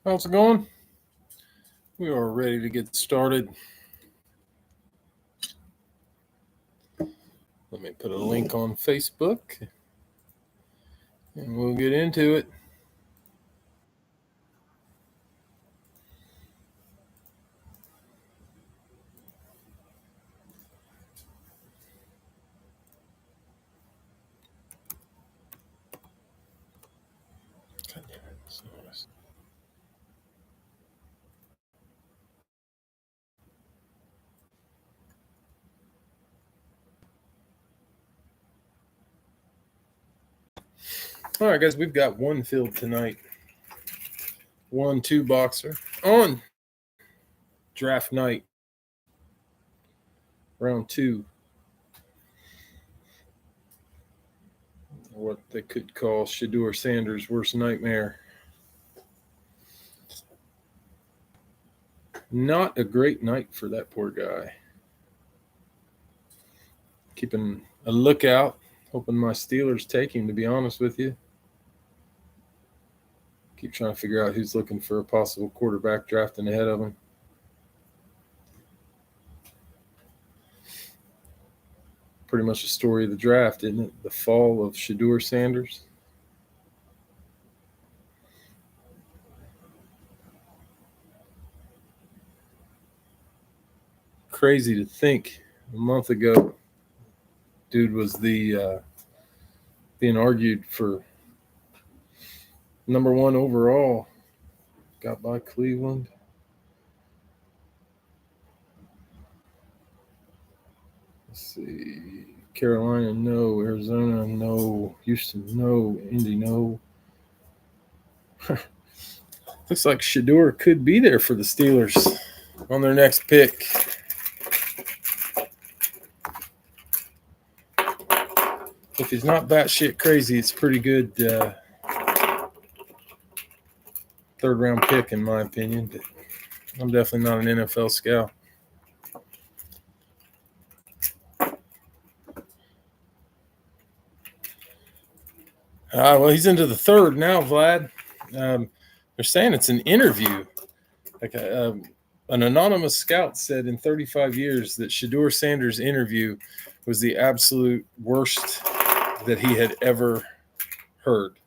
How's it going? We are ready to get started. Let me put a link on Facebook and we'll get into it. All right, guys, we've got one field tonight. 1-2 boxer on draft night, round 2. what they could call Shedeur Sanders' worst nightmare. Not a great night for that poor guy. Keeping a lookout, hoping my Steelers take him, to be honest with you. Keep trying to figure out who's looking for a possible quarterback drafting ahead of him. Pretty much the story of the draft, isn't it? The fall of Shedeur Sanders. Crazy to think a month ago, dude was the being argued for number 1 overall. Got by Cleveland. Let's see. Carolina, no. Arizona, no. Houston, no. Indy, no. Looks like Shedeur could be there for the Steelers on their next pick. If he's not batshit crazy, it's pretty good third-round pick, in my opinion. But I'm definitely not an NFL scout. Well, he's into the third now, Vlad. They're saying it's an interview. Like an anonymous scout said in 35 years that Shedeur Sanders' interview was the absolute worst that he had ever heard.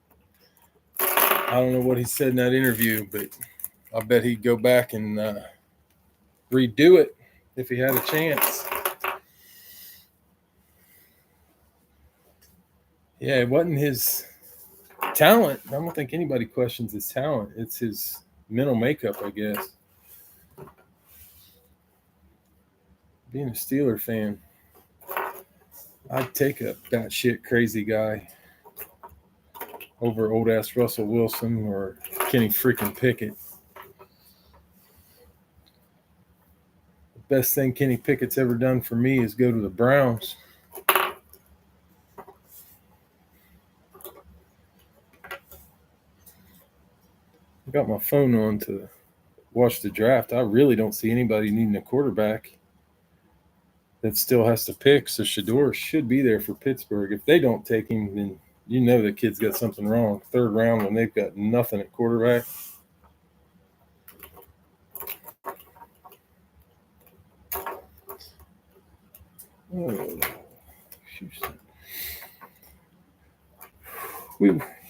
I don't know what he said in that interview, but I bet he'd go back and redo it if he had a chance. Yeah, it wasn't his talent. I don't think anybody questions his talent. It's his mental makeup, I guess. Being a Steeler fan, I'd take a batshit crazy guy over old-ass Russell Wilson or Kenny freaking Pickett. The best thing Kenny Pickett's ever done for me is go to the Browns. I got my phone on to watch the draft. I really don't see anybody needing a quarterback that still has to pick, so Shedeur should be there for Pittsburgh. If they don't take him, then you know the kid's got something wrong. Third round when they've got nothing at quarterback. Oh,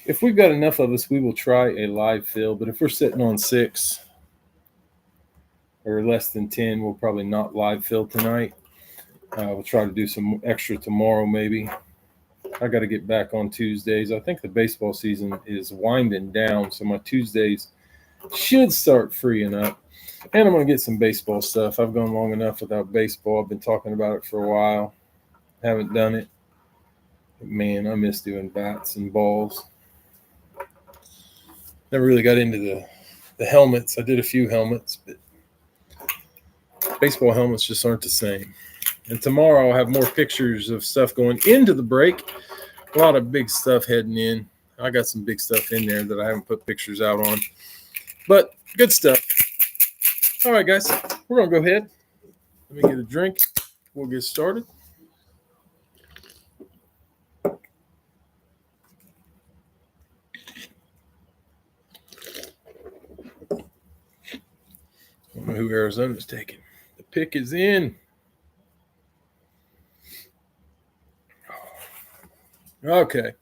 if we've got enough of us, we will try a live fill. But if we're sitting on 6 or less than 10, we'll probably not live fill tonight. We'll try to do some extra tomorrow, maybe. I got to get back on Tuesdays. I think the baseball season is winding down, so my Tuesdays should start freeing up. And I'm going to get some baseball stuff. I've gone long enough without baseball. I've been talking about it for a while. Haven't done it. But man, I miss doing bats and balls. Never really got into the helmets. I did a few helmets, but baseball helmets just aren't the same. And tomorrow I'll have more pictures of stuff going into the break. A lot of big stuff heading in. I got some big stuff in there that I haven't put pictures out on. But good stuff. All right, guys. We're going to go ahead. Let me get a drink. We'll get started. I don't know who Arizona's taking. The pick is in. Okay,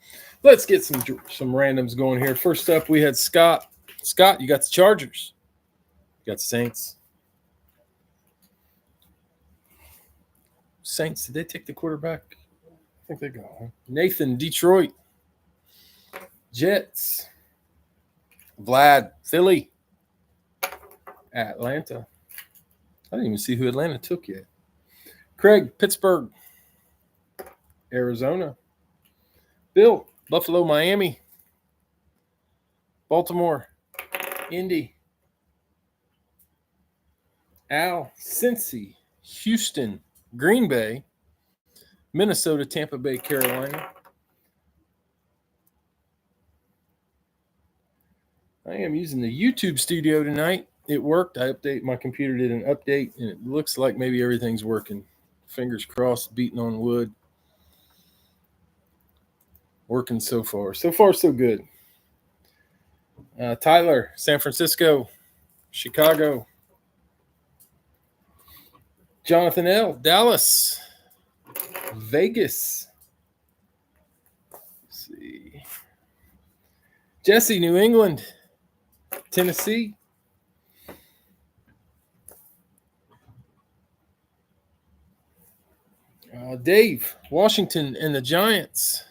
let's get some randoms going here. First up, we had Scott. Scott, you got the Chargers. You got the Saints. Saints, did they take the quarterback? I think they got him. Nathan, Detroit. Jets. Vlad, Philly. Atlanta. I didn't even see who Atlanta took yet. Craig, Pittsburgh. Arizona. Bill, Buffalo, Miami. Baltimore. Indy. Al, Cincy. Houston. Green Bay. Minnesota, Tampa Bay, Carolina. I am using the YouTube studio tonight. It worked. My computer did an update, and it looks like maybe everything's working. Fingers crossed, beating on wood. Working so far. So far, so good. Tyler, San Francisco, Chicago. Jonathan L., Dallas, Vegas. Let's see. Jesse, New England, Tennessee. Dave, Washington and the Giants.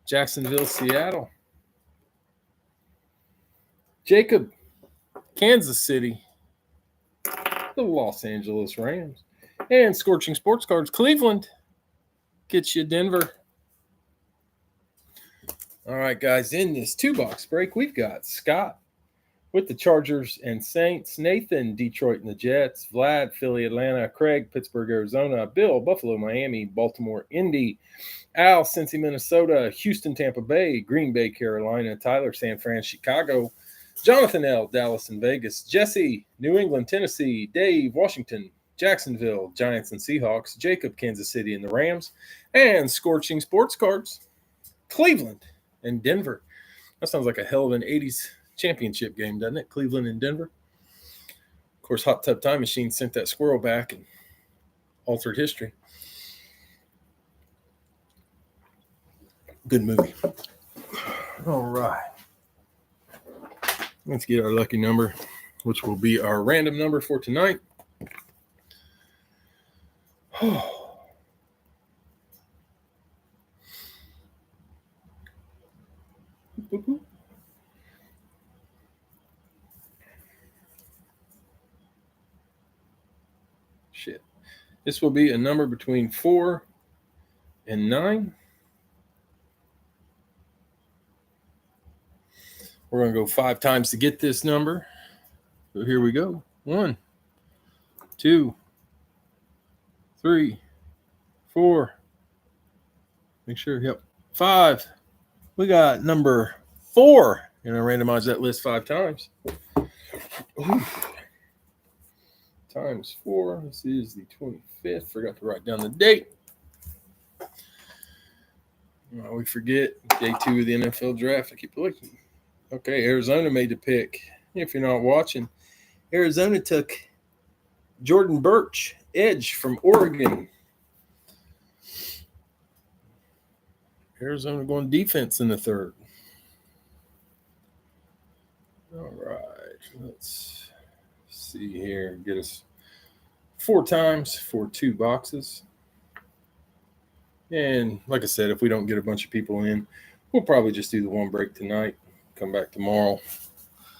Jacksonville, Seattle. Jacob, Kansas City. The Los Angeles Rams. And Scorching Sports Cards, Cleveland. Gets you Denver. All right, guys, in this 2-box break, we've got Scott with the Chargers and Saints, Nathan, Detroit and the Jets, Vlad, Philly, Atlanta, Craig, Pittsburgh, Arizona, Bill, Buffalo, Miami, Baltimore, Indy, Al, Cincy, Minnesota, Houston, Tampa Bay, Green Bay, Carolina, Tyler, San Fran, Chicago, Jonathan L., Dallas and Vegas, Jesse, New England, Tennessee, Dave, Washington, Jacksonville, Giants and Seahawks, Jacob, Kansas City and the Rams, and Scorching Sports Cards, Cleveland and Denver. That sounds like a hell of an 80s championship game, doesn't it? Cleveland and Denver. Of course, Hot Tub Time Machine sent that squirrel back and altered history. Good movie. All right. Let's get our lucky number, which will be our random number for tonight. Shit. This will be a number between 4 and 9. We're going to go 5 times to get this number. So here we go. 1, 2, 3, 4. Make sure. Yep. 5. We got number 4. And I randomize that list 5 times. Ooh. Times 4. This is the 25th. Forgot to write down the date. We forget day 2 of the NFL draft. I keep looking. Okay, Arizona made the pick. If you're not watching, Arizona took Jordan Birch, edge from Oregon. Arizona going defense in the 3rd. All right, let's see here. Get us 4 times for 2 boxes. And like I said, if we don't get a bunch of people in, we'll probably just do the 1 break tonight. Come back tomorrow.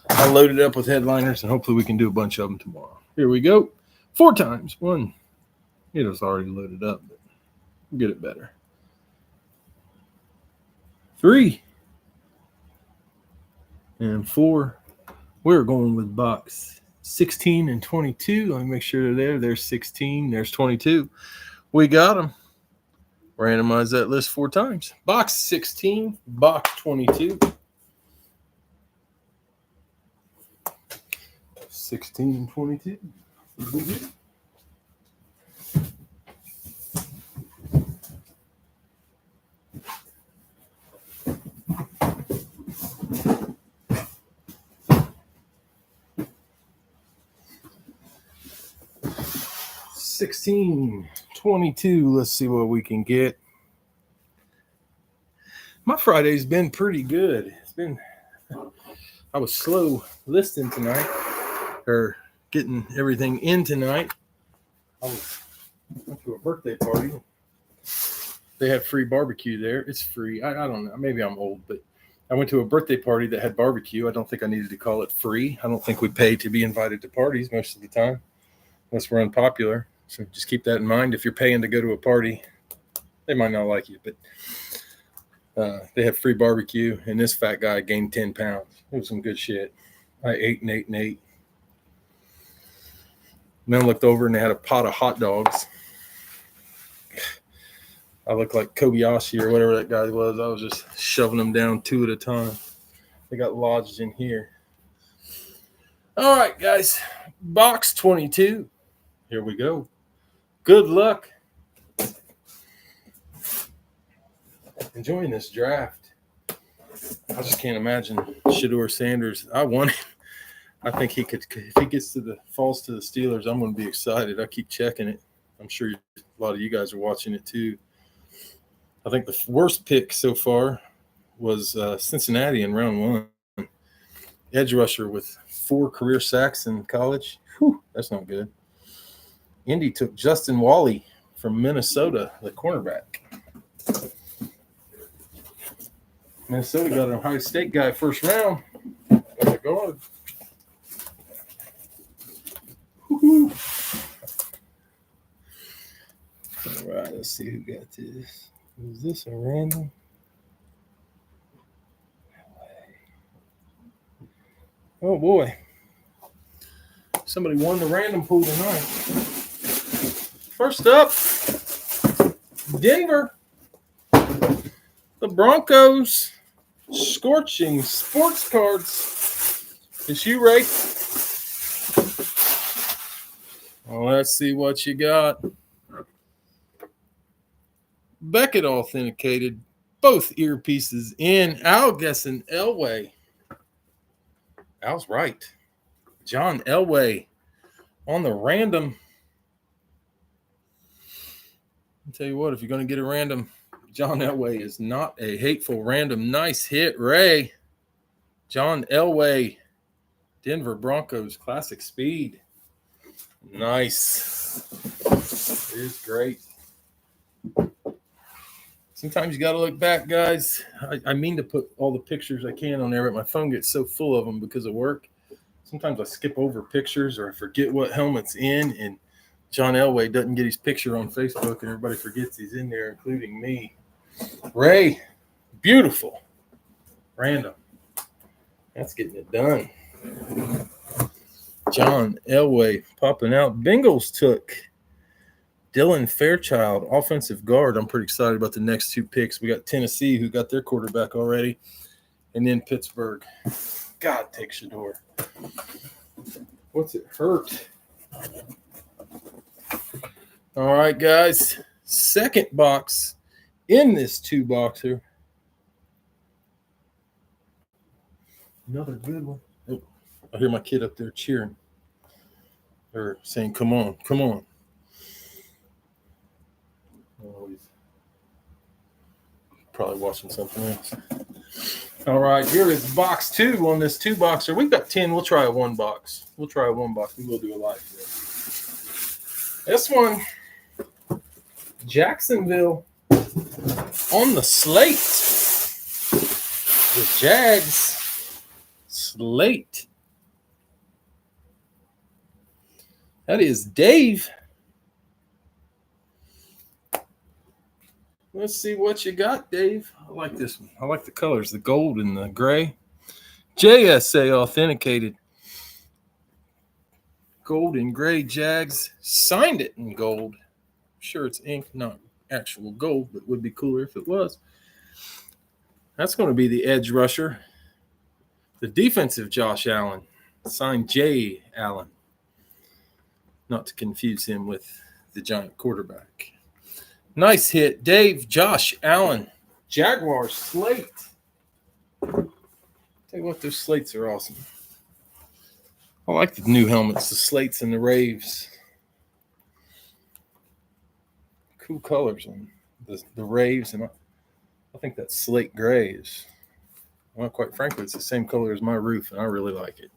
I'll load it up with headliners, and hopefully we can do a bunch of them tomorrow. Here we go. 4 times. 1. It was already loaded up, but we'll get it better. 3. And 4. We're going with box 16 and 22. Let me make sure they're there. There's 16. There's 22. We got them. Randomize that list 4 times. Box 16, box 22. 16 and 22. Mm-hmm. $16, $22. Let's see what we can get. My Friday's been pretty good. I was slow listing tonight, or getting everything in tonight. I went to a birthday party. They had free barbecue there. It's free. I don't know. Maybe I'm old, but I went to a birthday party that had barbecue. I don't think I needed to call it free. I don't think we pay to be invited to parties most of the time, unless we're unpopular. So just keep that in mind. If you're paying to go to a party, they might not like you, but they have free barbecue, and this fat guy gained 10 pounds. It was some good shit. I ate and ate and ate. And then I looked over, and they had a pot of hot dogs. I looked like Kobayashi or whatever that guy was. I was just shoving them down 2 at a time. They got lodged in here. All right, guys. Box 22. Here we go. Good luck. Enjoying this draft. I just can't imagine Shedeur Sanders. I want him. I think he could, if he gets to the falls to the Steelers, I'm going to be excited. I keep checking it. I'm sure a lot of you guys are watching it too. I think the worst pick so far was Cincinnati in round 1. Edge rusher with 4 career sacks in college. Whew, that's not good. Indy took Justin Wally from Minnesota, the cornerback. Minnesota got an Ohio State guy first round. Got a guard. Woo-hoo. All right, let's see who got this. Is this a random? Oh boy. Somebody won the random pool tonight. First up, Denver. The Broncos. Scorching sports cards. It's you, Ray. Well, let's see what you got. Beckett authenticated. Both earpieces in. Al guessing Elway. Al's right. John Elway on the random. I'll tell you what, if you're going to get a random, John Elway is not a hateful random. Nice hit, Ray. John Elway, Denver Broncos, classic speed. Nice. It is great. Sometimes you got to look back, guys. I mean to put all the pictures I can on there, but my phone gets so full of them because of work. Sometimes I skip over pictures or I forget what helmet's in, and John Elway doesn't get his picture on Facebook, and everybody forgets he's in there, including me. Ray, beautiful. Random. That's getting it done. John Elway popping out. Bengals took Dylan Fairchild, offensive guard. I'm pretty excited about the next 2 picks. We got Tennessee, who got their quarterback already, and then Pittsburgh. God, take Shedeur. What's it hurt? All right, guys. Second box in this 2-boxer. Another good one. Oh, I hear my kid up there cheering. Or saying, come on, come on. Oh, he's probably watching something else. All right, here is box 2 on this 2-boxer. We've got 10. We'll try a 1 box. We will do a live fill. This one, Jacksonville on the slate. The Jags slate. That is Dave. Let's see what you got, Dave. I like this one. I like the colors, the gold and the gray. JSA authenticated. Gold and gray Jags. Signed it in gold. Sure, it's ink, not actual gold, but it would be cooler if it was. That's going to be the edge rusher. The defensive Josh Allen. Signed Jay Allen. Not to confuse him with the giant quarterback. Nice hit, Dave. Josh Allen. Jaguar slate. Tell you what, those slates are awesome. I like the new helmets, the slates and the raves. Cool colors on the raves, and I think that slate gray is, well, quite frankly, it's the same color as my roof, and I really like it.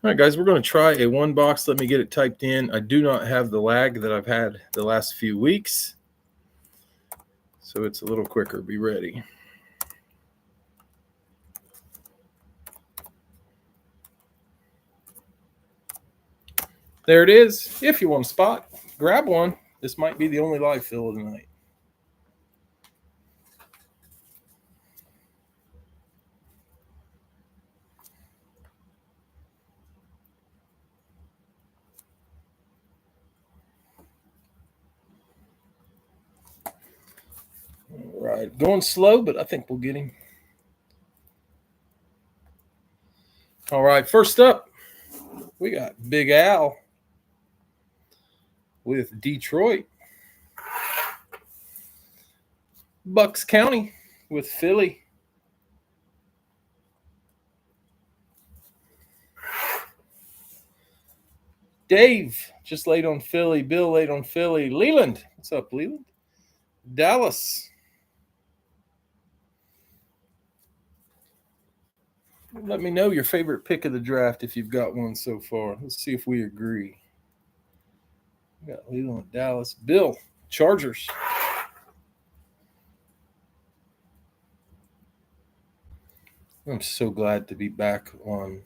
All right, guys, we're going to try a 1 box. Let me get it typed in. I do not have the lag that I've had the last few weeks, so it's a little quicker. Be ready. There it is. If you want a spot, grab one. This might be the only live fill of the night. All right, going slow, but I think we'll get him. All right, first up, we got Big Al with Detroit. Bucks County with Philly. Dave just laid on Philly. Bill laid on Philly. Leland, what's up, Leland? Dallas. Let me know your favorite pick of the draft if you've got one so far. Let's see if we agree. We got Leland, Dallas. Bill, Chargers. I'm so glad to be back on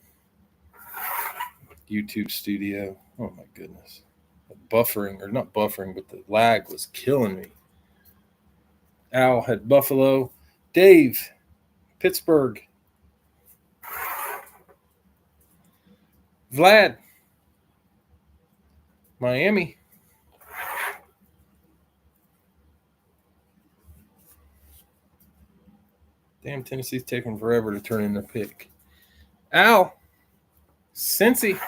YouTube Studio. Oh my goodness. Buffering, or not buffering, but the lag was killing me. Al had Buffalo. Dave, Pittsburgh. Vlad, Miami. Damn, Tennessee's taking forever to turn in their pick. Al, Cincy.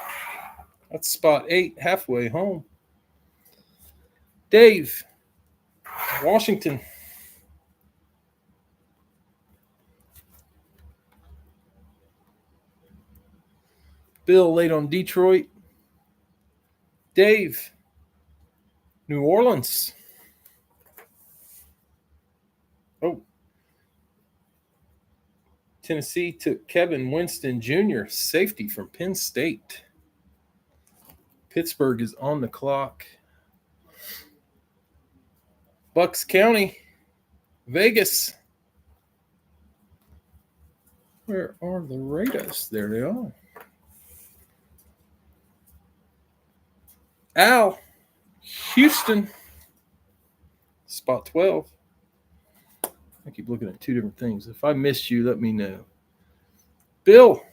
That's spot 8, halfway home. Dave, Washington. Bill laid on Detroit. Dave, New Orleans. Oh. Tennessee took Kevin Winston Jr., safety from Penn State. Pittsburgh is on the clock. Bucks County, Vegas. Where are the Raiders? There they are. Al, Houston, spot 12. I keep looking at two different things. If I missed you, let me know. Bill,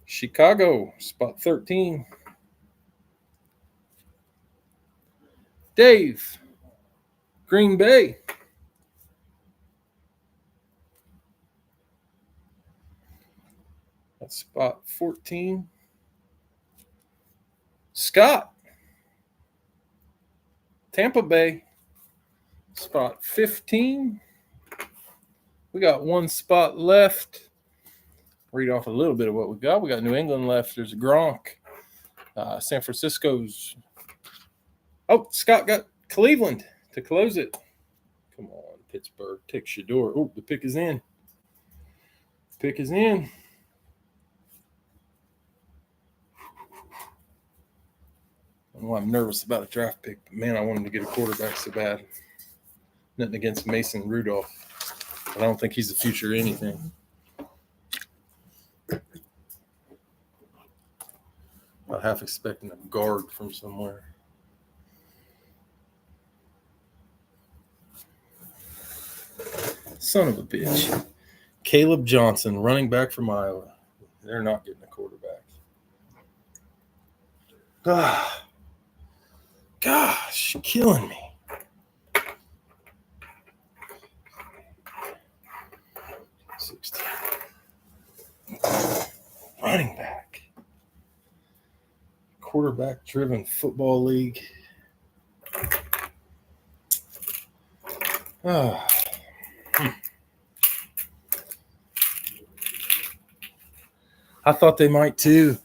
Chicago, spot 13. Dave, Green Bay. That's spot 14. Scott, Tampa Bay, spot 15. We got one spot left. Read off a little bit of what we got. We got New England left. There's Gronk. San Francisco's. Oh, Scott got Cleveland to close it. Come on, Pittsburgh. Take Shador. Oh, the pick is in. Pick is in. I know I'm nervous about a draft pick, but man, I wanted to get a quarterback so bad. Nothing against Mason Rudolph. I don't think he's the future of anything. I'm half expecting a guard from somewhere. Son of a bitch. Caleb Johnson, running back from Iowa. They're not getting a quarterback. Gosh, killing me. Running back. Quarterback-driven football league. I thought they might too.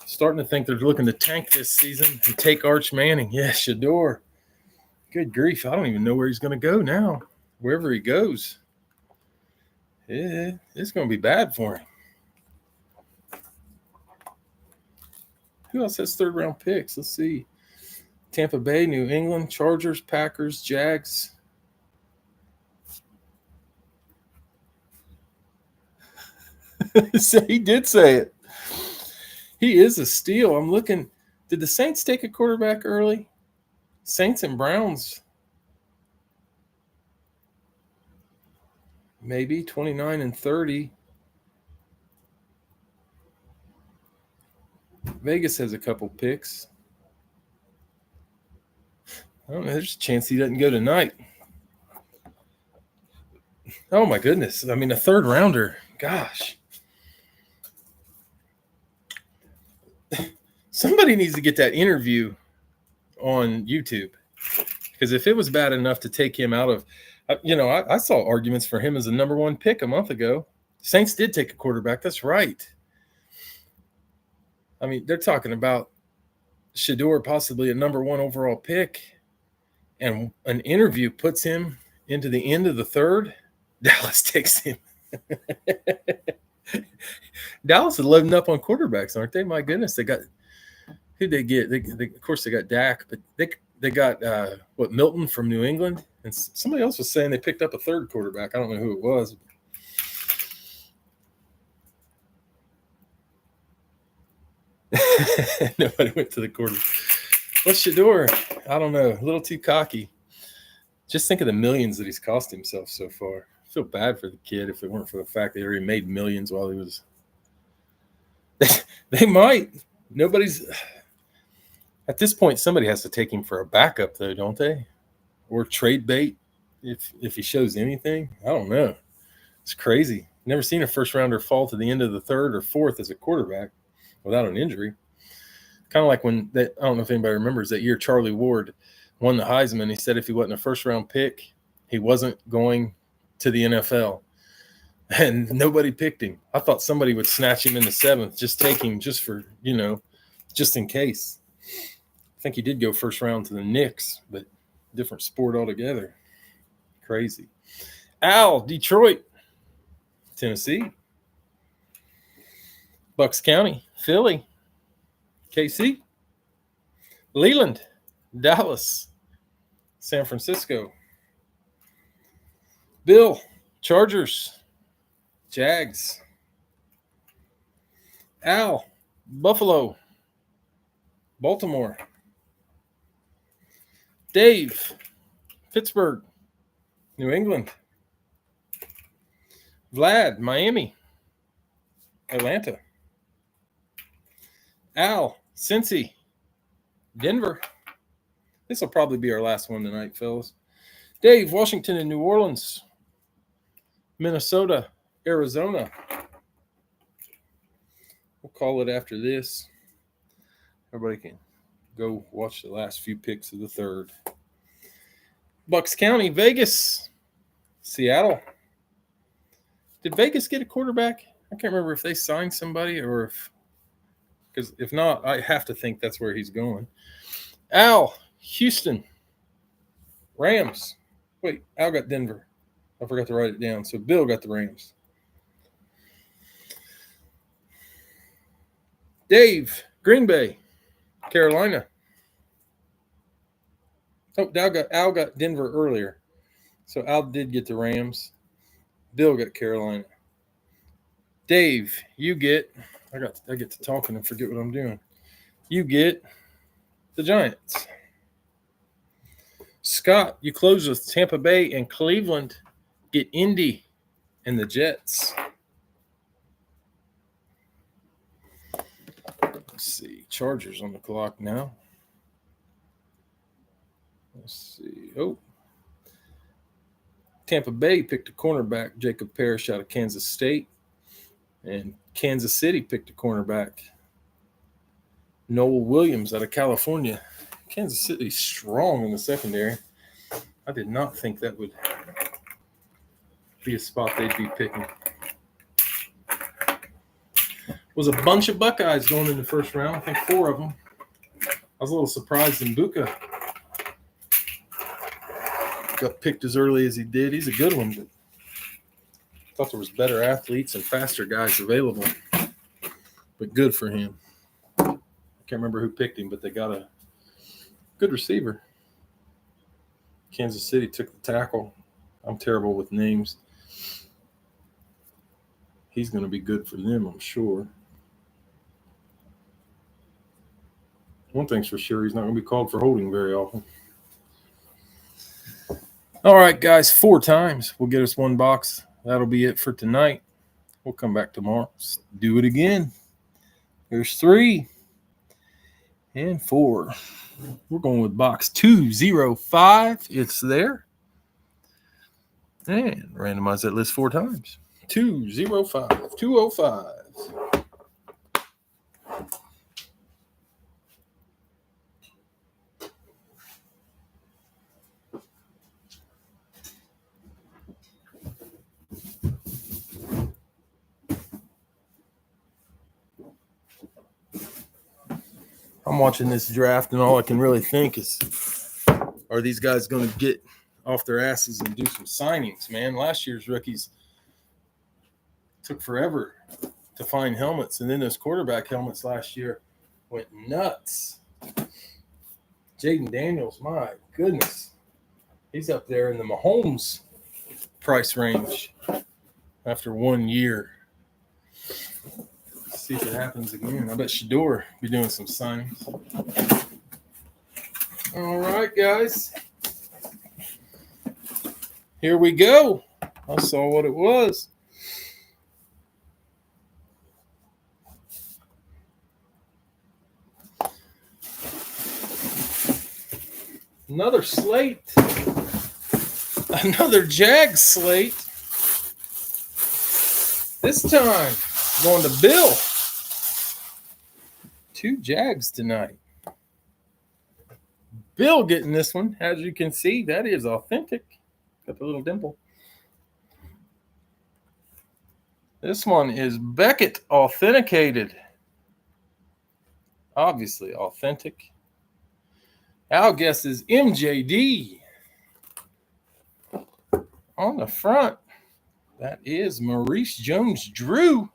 Starting to think they're looking to tank this season and take Arch Manning. Yeah, Shador. Good grief. I don't even know where he's going to go now. Wherever he goes. Yeah, it's going to be bad for him. Who else has third-round picks? Let's see. Tampa Bay, New England, Chargers, Packers, Jags. He did say it. He is a steal. I'm looking. Did the Saints take a quarterback early? Saints and Browns. Maybe 29 and 30. Vegas has a couple picks. I don't know. There's a chance he doesn't go tonight. Oh, my goodness. I mean, a third rounder. Gosh. Somebody needs to get that interview on YouTube, because if it was bad enough to take him out of, I saw arguments for him as a number one pick a month ago. Saints did take a quarterback. That's right. I mean, they're talking about Shedeur possibly a number one overall pick, and an interview puts him into the end of the third. Dallas takes him. Dallas is loading up on quarterbacks, aren't they? My goodness, they got who'd they get? Of course, they got Dak, but they got Milton from New England, and somebody else was saying they picked up a third quarterback. I don't know who it was. Nobody went to the quarter. What's Shedeur? I don't know. A little too cocky. Just think of the millions that he's cost himself so far. I feel bad for the kid if it weren't for the fact that he already made millions while he was. They might. Nobody's. At this point, somebody has to take him for a backup, though, don't they? Or trade bait if he shows anything. I don't know. It's crazy. Never seen a first rounder fall to the end of the third or fourth as a quarterback without an injury. Kind of like I don't know if anybody remembers that year Charlie Ward won the Heisman. He said if he wasn't a first-round pick, he wasn't going to the NFL. And nobody picked him. I thought somebody would snatch him in the seventh, just take him just for, just in case. I think he did go first round to the Knicks, but different sport altogether. Crazy. Al, Detroit, Tennessee. Bucks County, Philly. KC, Leland, Dallas, San Francisco. Bill, Chargers, Jags. Al, Buffalo, Baltimore. Dave, Pittsburgh, New England. Vlad, Miami, Atlanta. Al, Cincy, Denver. This will probably be our last one tonight, fellas. Dave, Washington and New Orleans. Minnesota, Arizona. We'll call it after this. Everybody can go watch the last few picks of the third. Bucks County, Vegas, Seattle. Did Vegas get a quarterback? I can't remember if they signed somebody or if. Because if not, I have to think that's where he's going. Al, Houston, Rams. Wait, Al got Denver. I forgot to write it down. So Bill got the Rams. Dave, Green Bay, Carolina. Oh, Al got Denver earlier. So Al did get the Rams. Bill got Carolina. Dave, you get – I get to talking and forget what I'm doing. You get the Giants. Scott, you close with Tampa Bay and Cleveland. Get Indy and the Jets. Let's see. Chargers on the clock now. Let's see. Oh. Tampa Bay picked a cornerback, Jacob Parrish out of Kansas State. And Kansas City picked a cornerback, Noel Williams out of California. Kansas City's strong in the secondary. I did not think that would be a spot they'd be picking. Was a bunch of Buckeyes going in the first round. I think 4 of them. I was a little surprised Mbuka got picked as early as he did. He's a good one, but I thought there was better athletes and faster guys available. But good for him. I can't remember who picked him, but they got a good receiver. Kansas City took the tackle. I'm terrible with names. He's going to be good for them, I'm sure. One thing's for sure, he's not going to be called for holding very often. All right, guys, 4 times. We'll get us 1 box. That'll be it for tonight. We'll come back tomorrow. Let's do it again. There's 3 and 4. We're going with box 205. It's there. And randomize that list 4 times. 205. 205. I'm watching this draft, and all I can really think is, are these guys going to get off their asses and do some signings, man? Last year's rookies took forever to find helmets, and then those quarterback helmets last year went nuts. Jaden Daniels, my goodness. He's up there in the Mahomes price range after 1 year. Let's see if it happens again. I bet Shador be doing some signings. All right, guys. Here we go. I saw what it was. Another slate. Another Jag slate. This time, going to Bill. 2 Jags tonight. Bill getting this one. As you can see, that is authentic. Got the little dimple. This one is Beckett authenticated. Obviously authentic. Our guess is MJD. On the front, that is Maurice Jones-Drew.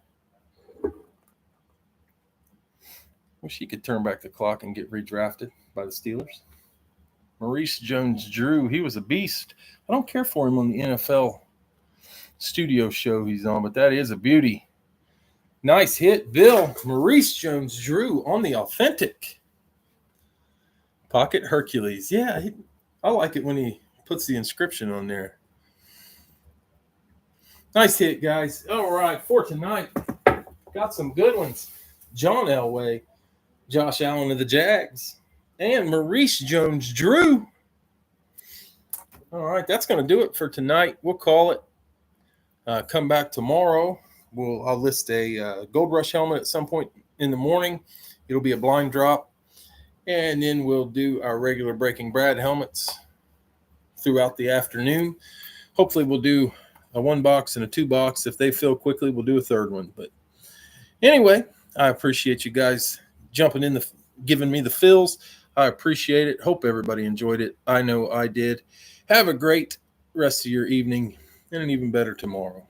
Wish he could turn back the clock and get redrafted by the Steelers. Maurice Jones-Drew, he was a beast. I don't care for him on the NFL studio show he's on, but that is a beauty. Nice hit, Bill. Maurice Jones-Drew on the authentic. Pocket Hercules. Yeah, I like it when he puts the inscription on there. Nice hit, guys. All right, for tonight, got some good ones. John Elway, Josh Allen of the Jags, and Maurice Jones-Drew. All right, that's going to do it for tonight. We'll call it. Come back tomorrow. I'll list a Gold Rush helmet at some point in the morning. It'll be a blind drop. And then we'll do our regular Breaking Brad helmets throughout the afternoon. Hopefully we'll do a 1-box and a 2-box. If they fill quickly, we'll do a 3rd one. But anyway, I appreciate you guys jumping in, giving me the fills. I appreciate it. Hope everybody enjoyed it. I know I did. Have a great rest of your evening and an even better tomorrow.